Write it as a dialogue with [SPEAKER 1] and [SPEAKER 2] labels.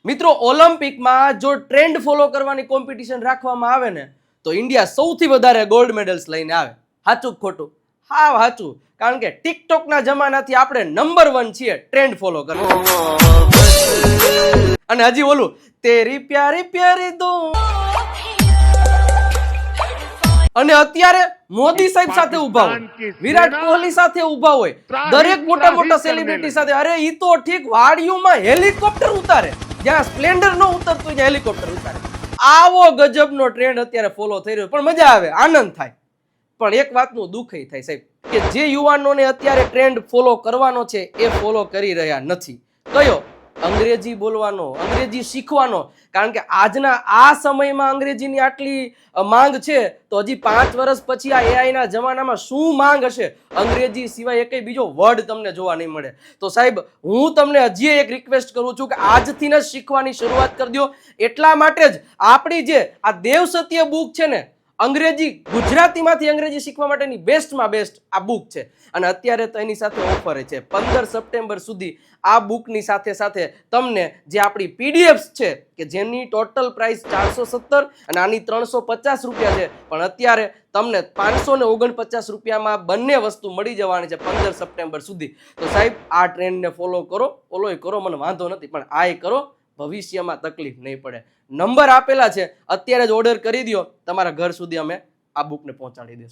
[SPEAKER 1] મિત્રો ઓલિમ્પિકમાં જો trend follow કરવાની કોમ્પિટિશન રાખવામાં આવે ને તો ઇન્ડિયા સૌથી વધારે ગોલ્ડ મેડલ્સ લઈને આવે. સાચું ખોટું? હા સાચું. કારણ કે ટિકટોકના જમાનાથી આપણે નંબર 1 છીએ ટ્રેન્ડ ફોલો કરવા. અને હજી ઓલું તેરી પ્યારી પ્યારી દો. અને અત્યારે મોદી સાહેબ સાથે ઉભા હોય, વિરાટ કોહલી સાથે ઉભા હોય, દરેક મોટા મોટા સેલિબ્રિટી સાથે. અરે ઈ તો ઠીક વાડિયુંમાં હેલિકોપ્ટર ઉતારે, જ્યાં સ્પ્લેન્ડર ન ઉતરતું ત્યાં હેલિકોપ્ટર ઉતારે. આવો ગજબનો ટ્રેન્ડ અત્યારે ફોલો થઈ રહ્યો. પણ મજા આવે, આનંદ થાય. પણ એક વાતનું દુઃખ થાય સાહેબ કે જે યુવાનોને અત્યારે ટ્રેન્ડ ફોલો કરવાનો છે એ ફોલો કરી રહ્યા નથી. કયો? અંગ્રેજી બોલવાનો, અંગ્રેજી શીખવાનો. કારણ કે આજના આ સમયમાં અંગ્રેજીની આટલી માંગ છે તો હજી 5 વર્ષ પછી આ એઆઈ ના જમાનામાં શું માંગ હશે? અંગ્રેજી સિવાય એકેય બીજો વર્ડ તમને જોવા નહીં મળે. તો સાહેબ હું તમને હજી એક રિક્વેસ્ટ કરું છું કે આજથી જ શીખવાની શરૂઆત કરી દો. એટલા માટે જ આપણી જે આ દેવ સત્ય બુક છે ને, અંગ્રેજી ગુજરાતીમાંથી અંગ્રેજી શીખવા માટેની બેસ્ટમાં બેસ્ટ આ બુક છે. અને અત્યારે તો એની સાથે ઓફર છે. 15 સપ્ટેમ્બર સુધી આ બુકની સાથે સાથે તમને જે આપણી પીડીએફ્સ છે કે જેની ટોટલ પ્રાઇસ 417 અને આની 350 રૂપિયા છે, પણ અત્યારે તમને 549 રૂપિયામાં બંને વસ્તુ મળી જવાની છે 15 સપ્ટેમ્બર સુધી. તો સાહેબ આ ટ્રેન્ડને ફોલો કરો, ફોલોય કરો, મને વાંધો નથી, પણ આય કરો, ભવિષ્યમાં તકલીફ નહીં પડે. નંબર આપેલા છે, અત્યારે જ ઓર્ડર કરી દો, તમારા ઘર સુધી અમે આ બુકને પહોંચાડી દઈશું.